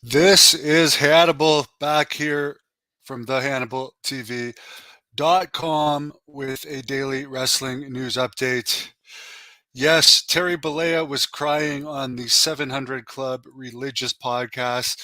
This is Hannibal back here from the Hannibal TV.com with a daily wrestling news update. Yes, Terry Bollea was crying on the 700 Club religious podcast,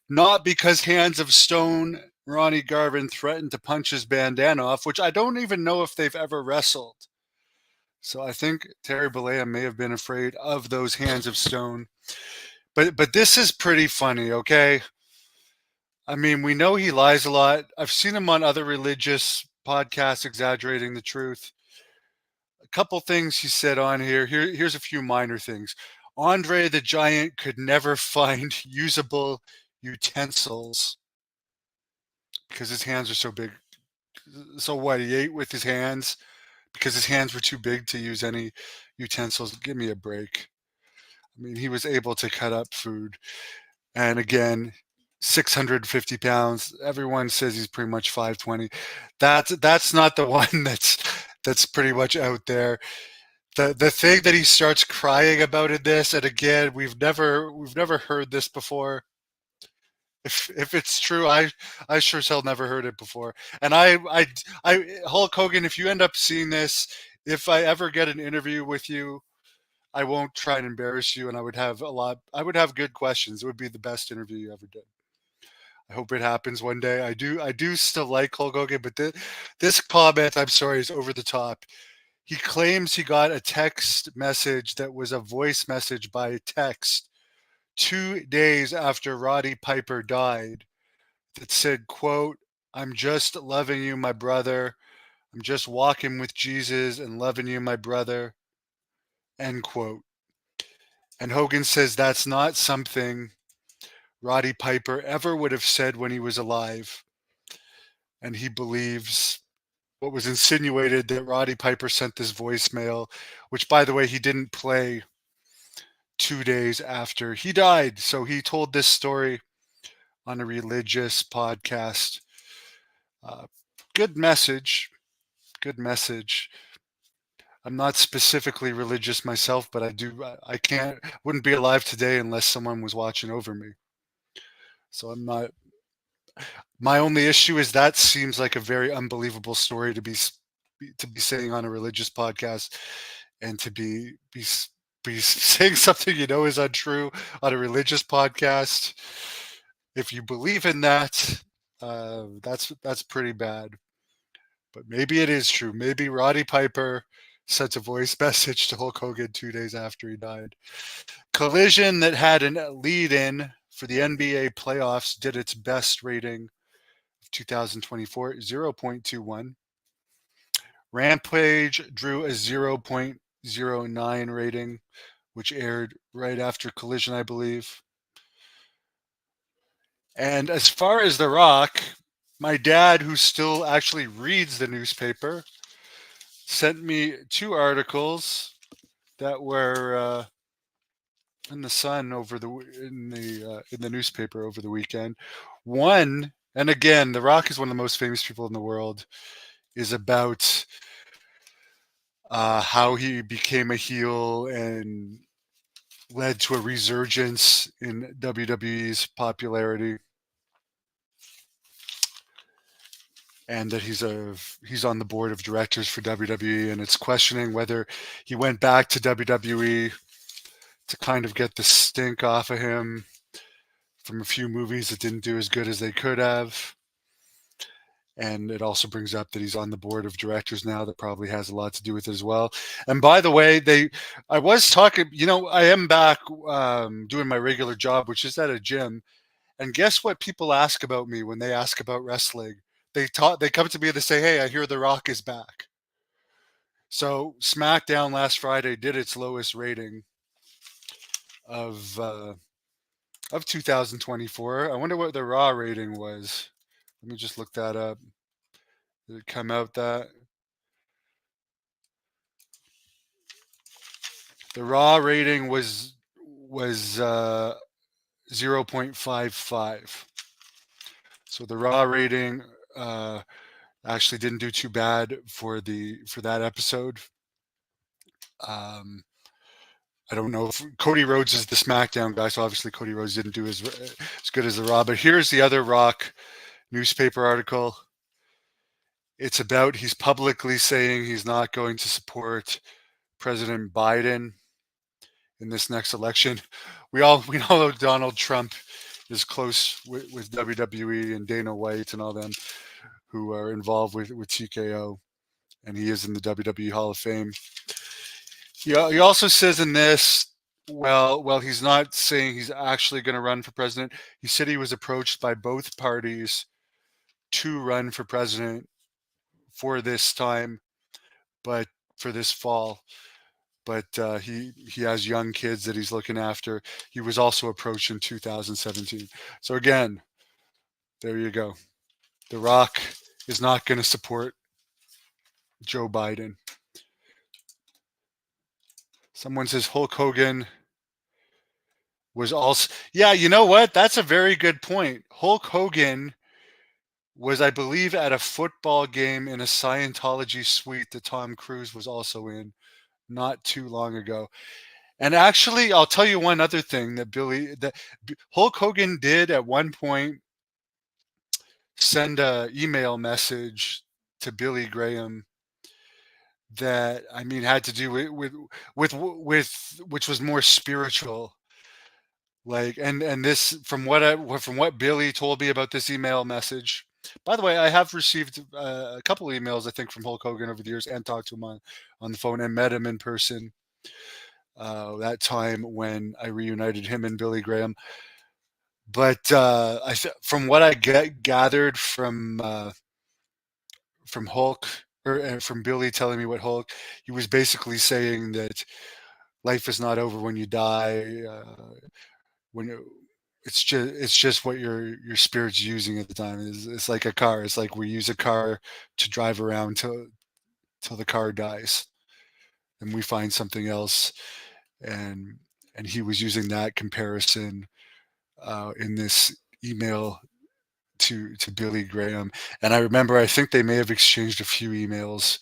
not because Hands of Stone Ronnie Garvin threatened to punch his bandana off, which I don't even know if they've ever wrestled. So I think Terry Bollea may have been afraid of those Hands of Stone. But this is pretty funny, okay? I mean, we know he lies a lot. I've seen him on other religious podcasts exaggerating the truth. A couple things he said on here. Here's a few minor things. Andre the Giant could never find usable utensils because his hands are so big. So what? He ate with his hands because his hands were too big to use any utensils. Give me a break. I mean, he was able to cut up food. And again, 650 pounds. Everyone says he's pretty much 520. That's not the one that's pretty much out there. The thing that he starts crying about in this, and again, we've never heard this before. If it's true, I sure as hell never heard it before. And I Hulk Hogan, if you end up seeing this, if I ever get an interview with you, I won't try and embarrass you, and I would have good questions. It would be the best interview you ever did. I hope it happens one day. I do still like Hulk Hogan, but this comment, I'm sorry, is over the top. He claims he got a text message that was a voice message by text 2 days after Roddy Piper died that said, quote, "I'm just loving you, my brother. I'm just walking with Jesus and loving you, my brother," end quote. And Hogan says that's not something Roddy Piper ever would have said when he was alive. And he believes what was insinuated that Roddy Piper sent this voicemail, which, by the way, he didn't play 2 days after he died. So he told this story on a religious podcast. Uh, Good message. Good message. I'm not specifically religious myself, but I do. I can't. Wouldn't be alive today unless someone was watching over me. So I'm not. My only issue is that seems like a very unbelievable story to be saying on a religious podcast, and to be saying something you know is untrue on a religious podcast. If you believe in that, that's pretty bad. But maybe it is true. Maybe Roddy Piper sent a voice message to Hulk Hogan 2 days after he died. Collision that had a lead in for the NBA playoffs did its best rating of 2024, 0.21. Rampage drew a 0.09 rating, which aired right after Collision, I believe. And as far as The Rock, my dad, who still actually reads the newspaper, sent me two articles that were in the Sun in the newspaper over the weekend. One, and again, The Rock is one of the most famous people in the world, is about how he became a heel and led to a resurgence in WWE's popularity, and that he's on the board of directors for WWE, and it's questioning whether he went back to WWE to kind of get the stink off of him from a few movies that didn't do as good as they could have. And it also brings up that he's on the board of directors now. That probably has a lot to do with it as well. And by the way, I was talking, I am back doing my regular job, which is at a gym. And guess what people ask about me when they ask about wrestling? They come to me and they say, "Hey, I hear The Rock is back." So SmackDown last Friday did its lowest rating of uh, of 2024. I wonder what the Raw rating was. Let me just look that up. Did it come out that the Raw rating was 0.55? So the Raw rating actually didn't do too bad for that episode. Um, I don't know if Cody Rhodes is the SmackDown guy, so obviously Cody Rhodes didn't do as good as the Raw. But here's the other Rock newspaper article. It's about he's publicly saying he's not going to support President Biden in this next election. We know Donald Trump is close with WWE and Dana White and all them who are involved with TKO, and he is in the WWE Hall of Fame. He also says in this, well, he's not saying he's actually going to run for president. He said he was approached by both parties to run for president for this time, but for this fall. But he has young kids that he's looking after. He was also approached in 2017. So again, there you go. The Rock is not going to support Joe Biden. Someone says Hulk Hogan was also. Yeah, you know what? That's a very good point. Hulk Hogan was, I believe, at a football game in a Scientology suite that Tom Cruise was also in not too long ago. And actually, I'll tell you one other thing that Hulk Hogan did at one point send a email message to Billy Graham that, I mean, had to do with which was more spiritual. Like, and this, from what Billy told me about this email message. By the way, I have received a couple emails, I think, from Hulk Hogan over the years, and talked to him on the phone and met him in person. That time when I reunited him and Billy Graham. But from what I gathered from Hulk, or from Billy telling me what Hulk, he was basically saying that life is not over when you die. When it's just what your spirit's using at the time. It's like a car. It's like we use a car to drive around till the car dies, and we find something else. And he was using that comparison in this email to Billy Graham. And I remember, I think they may have exchanged a few emails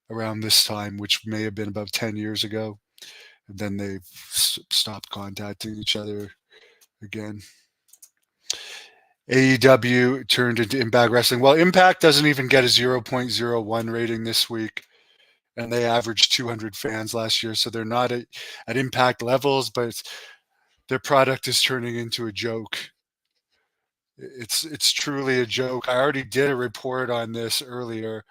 around this time, which may have been about 10 years ago. And then they stopped contacting each other again. AEW turned into Impact Wrestling. Well, Impact doesn't even get a 0.01 rating this week, and they averaged 200 fans last year, so they're not at Impact levels, but their product is turning into a joke. It's truly a joke. I already did a report on this earlier.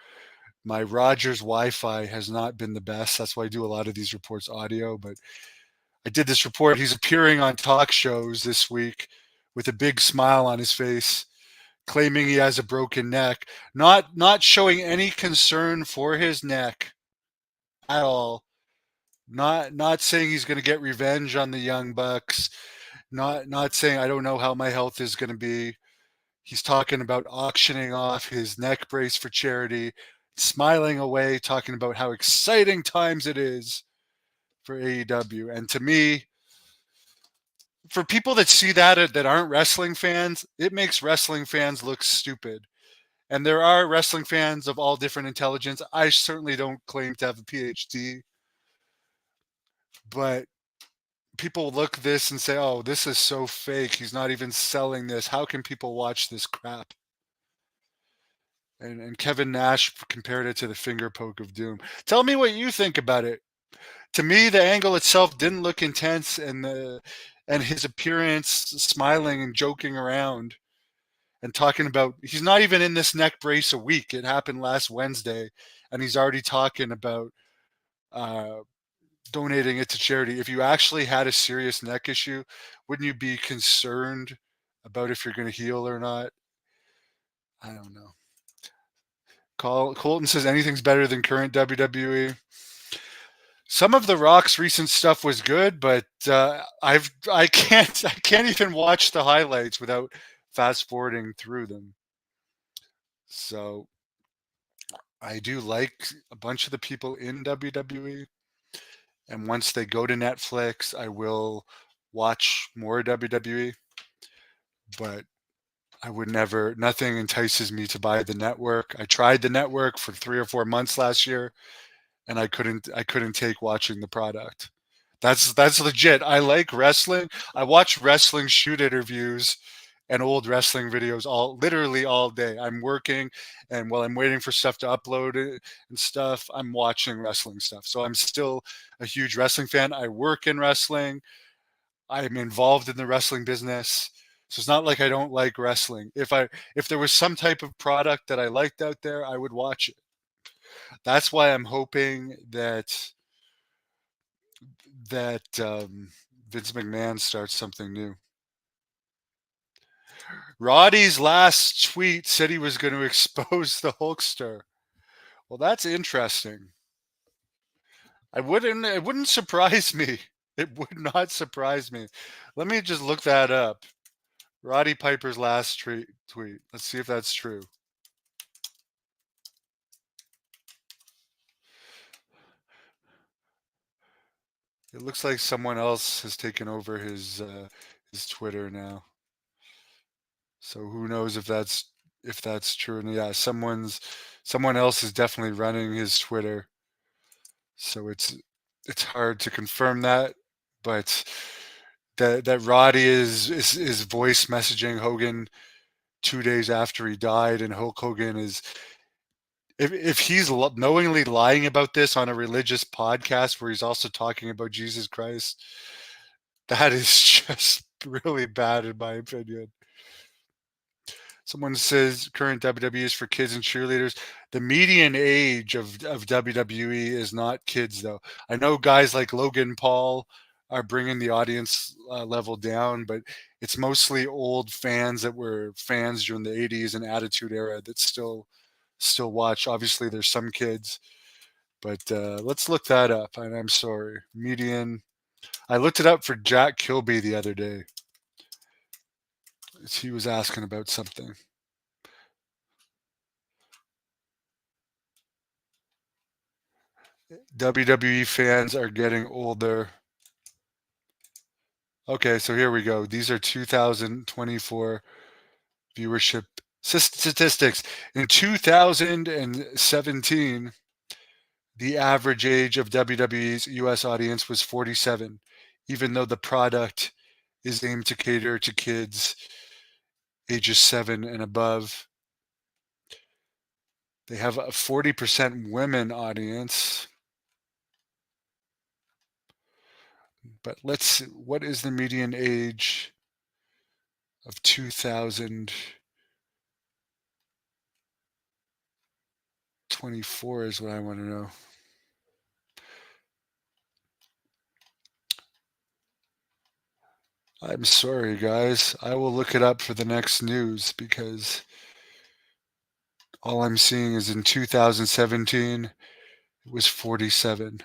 My Rogers Wi-Fi has not been the best. That's why I do a lot of these reports audio, but I did this report. He's appearing on talk shows this week with a big smile on his face, claiming he has a broken neck, not showing any concern for his neck at all. Not saying he's going to get revenge on the Young Bucks. Not saying I don't know how my health is going to be. He's talking about auctioning off his neck brace for charity, smiling away, talking about how exciting times it is for AEW. And to me, for people that see that aren't wrestling fans, it makes wrestling fans look stupid. And there are wrestling fans of all different intelligence. I certainly don't claim to have a PhD, but people look at this and say, oh, this is so fake. He's not even selling this. How can people watch this crap? And Kevin Nash compared it to the finger poke of doom. Tell me what you think about it. To me, the angle itself didn't look intense, and his appearance, smiling and joking around and talking about, he's not even in this neck brace a week. It happened last Wednesday, and he's already talking about donating it to charity. If you actually had a serious neck issue, wouldn't you be concerned about if you're going to heal or not? I don't know. Colton says anything's better than current WWE. Some of The Rock's recent stuff was good, but I can't even watch the highlights without fast forwarding through them. So I do like a bunch of the people in WWE, and once they go to Netflix, I will watch more WWE. But I would never. Nothing entices me to buy the network. I tried the network for 3 or 4 months last year, and I couldn't take watching the product. That's legit. I like wrestling. I watch wrestling shoot interviews and old wrestling videos literally all day. I'm working, and while I'm waiting for stuff to upload and stuff, I'm watching wrestling stuff. So I'm still a huge wrestling fan. I work in wrestling. I'm involved in the wrestling business. So it's not like I don't like wrestling. If there was some type of product that I liked out there, I would watch it. That's why I'm hoping that Vince McMahon starts something new. Roddy's last tweet said he was going to expose the Hulkster. Well, that's interesting. It wouldn't surprise me. It would not surprise me. Let me just look that up. Roddy Piper's last tweet. Let's see if that's true. It looks like someone else has taken over his Twitter now. So who knows if that's true? And yeah, someone else is definitely running his Twitter. So it's hard to confirm that, but that Roddy is voice messaging Hogan 2 days after he died, and Hulk Hogan is if he's knowingly lying about this on a religious podcast where he's also talking about Jesus Christ, that is just really bad in my opinion. Someone says current WWE is for kids and cheerleaders. The median age of WWE is not kids, though. I know guys like Logan Paul are bringing the audience level down, but it's mostly old fans that were fans during the 80s and Attitude Era that still watch. Obviously, there's some kids, but let's look that up. And I'm sorry, median. I looked it up for Jack Kilby the other day. He was asking about something. WWE fans are getting older. Okay, so here we go. These are 2024 viewership statistics. In 2017, the average age of WWE's US audience was 47, even though the product is aimed to cater to kids ages 7 and above. They have a 40% women audience. But let's see, what is the median age of 2024 is what I want to know. I'm sorry, guys. I will look it up for the next news because all I'm seeing is in 2017, it was 47,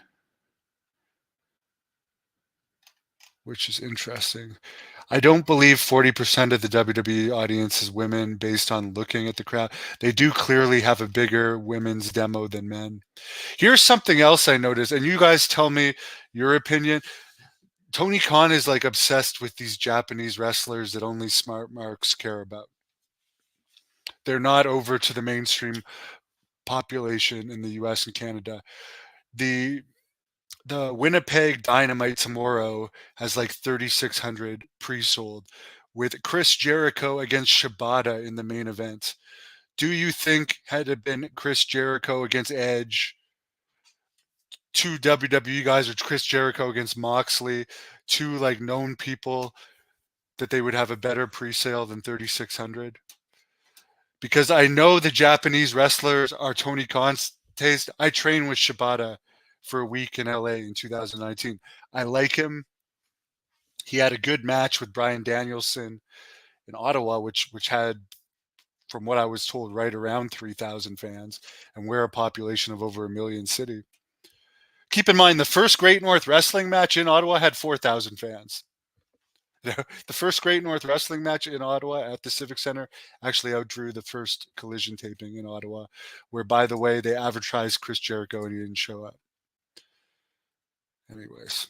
which is interesting. I don't believe 40% of the WWE audience is women based on looking at the crowd. They do clearly have a bigger women's demo than men. Here's something else I noticed, and you guys tell me your opinion. Tony Khan is like obsessed with these Japanese wrestlers that only smart marks care about. They're not over to the mainstream population in the US and Canada. The the Winnipeg Dynamite tomorrow has like 3,600 pre-sold with Chris Jericho against Shibata in the main event. Do you think had it been Chris Jericho against Edge, two WWE guys, or Chris Jericho against Moxley, two like known people, that they would have a better pre-sale than 3,600? Because I know the Japanese wrestlers are Tony Khan's taste. I trained with Shibata for a week in LA in 2019. I like him. He had a good match with Brian Danielson in Ottawa, which had, from what I was told, right around 3,000 fans, and we're a population of over 1 million city. Keep in mind, the first Great North Wrestling match in Ottawa had 4,000 fans. The first Great North Wrestling match in Ottawa at the Civic Center actually outdrew the first Collision taping in Ottawa, where, by the way, they advertised Chris Jericho and he didn't show up. Anyways,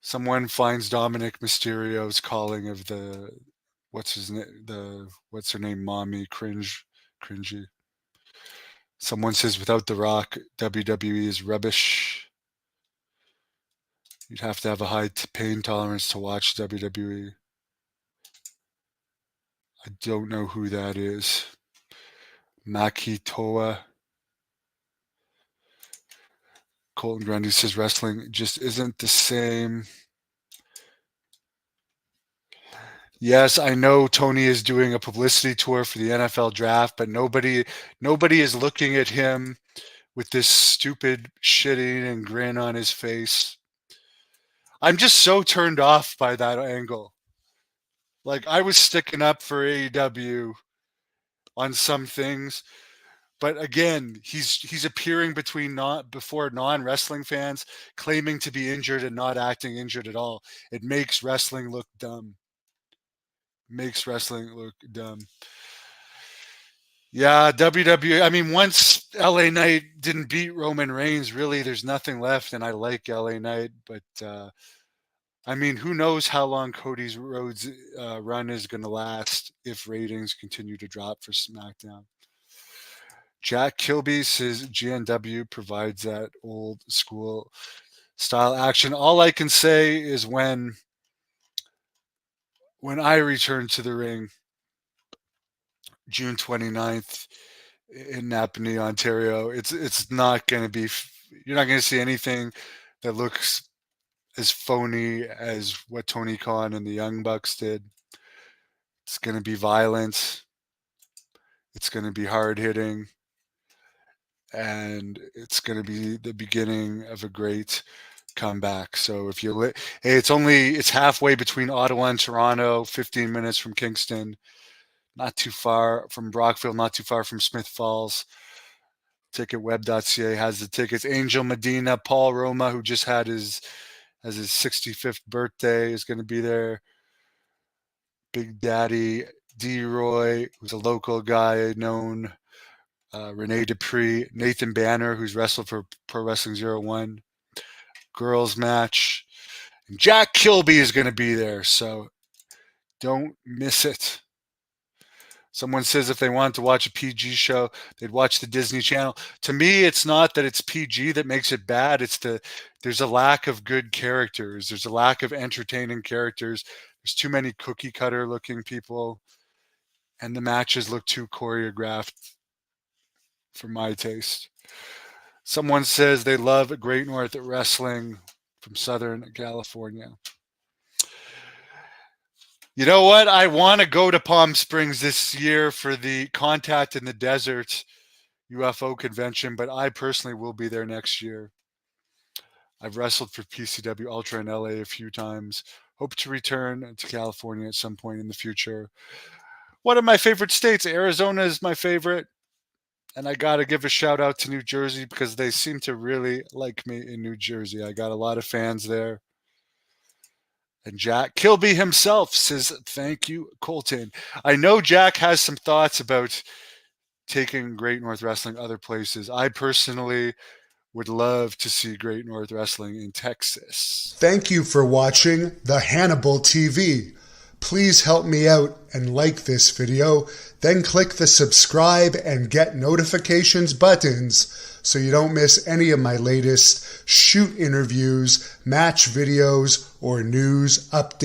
someone finds Dominic Mysterio's calling of the what's her name, mommy cringy. Someone says without The Rock, WWE is rubbish. You'd have to have a high pain tolerance to watch WWE. I don't know who that is. Makitoa. Colton Grundy says wrestling just isn't the same. Yes, I know Tony is doing a publicity tour for the NFL draft, but nobody is looking at him with this stupid shitting and grin on his face. I'm just so turned off by that angle. Like, I was sticking up for AEW on some things, but again, he's appearing before non-wrestling fans, claiming to be injured and not acting injured at all. It makes wrestling look dumb. Yeah, WWE. I mean, once LA Knight didn't beat Roman Reigns, really, there's nothing left, and I like LA Knight, but I mean, who knows how long Cody Rhodes' run is going to last if ratings continue to drop for SmackDown. Jack Kilby says GNW provides that old school style action. All I can say is when I return to the ring, June 29th in Napanee, Ontario, it's not going to be, you're not going to see anything that looks as phony as what Tony Khan and the Young Bucks did. It's going to be violent. It's going to be hard hitting. And it's going to be the beginning of a great comeback. So if you hey, it's halfway between Ottawa and Toronto, 15 minutes from Kingston, not too far from Brockville, not too far from Smith Falls. Ticketweb.ca has the tickets. Angel Medina, Paul Roma, who just had his 65th birthday, is going to be there. Big Daddy D-Roy, who's a local guy known. Rene Dupree, Nathan Banner, who's wrestled for Pro Wrestling 01. Girls match. And Jack Kilby is going to be there, so don't miss it. Someone says if they wanted to watch a PG show, they'd watch the Disney Channel. To me, it's not that it's PG that makes it bad. There's a lack of good characters. There's a lack of entertaining characters. There's too many cookie cutter looking people, and the matches look too choreographed for my taste. Someone says they love Great North Wrestling from Southern California. You know what? I want to go to Palm Springs this year for the Contact in the Desert UFO convention, but I personally will be there next year. I've wrestled for PCW Ultra in LA a few times. Hope to return to California at some point in the future. One of my favorite states, Arizona, is my favorite. And I got to give a shout out to New Jersey because they seem to really like me in New Jersey. I got a lot of fans there. And Jack Kilby himself says, thank you, Colton. I know Jack has some thoughts about taking Great North Wrestling other places. I personally would love to see Great North Wrestling in Texas. Thank you for watching the Hannibal TV. Please help me out and like this video, then click the subscribe and get notifications buttons so you don't miss any of my latest shoot interviews, match videos, or news updates.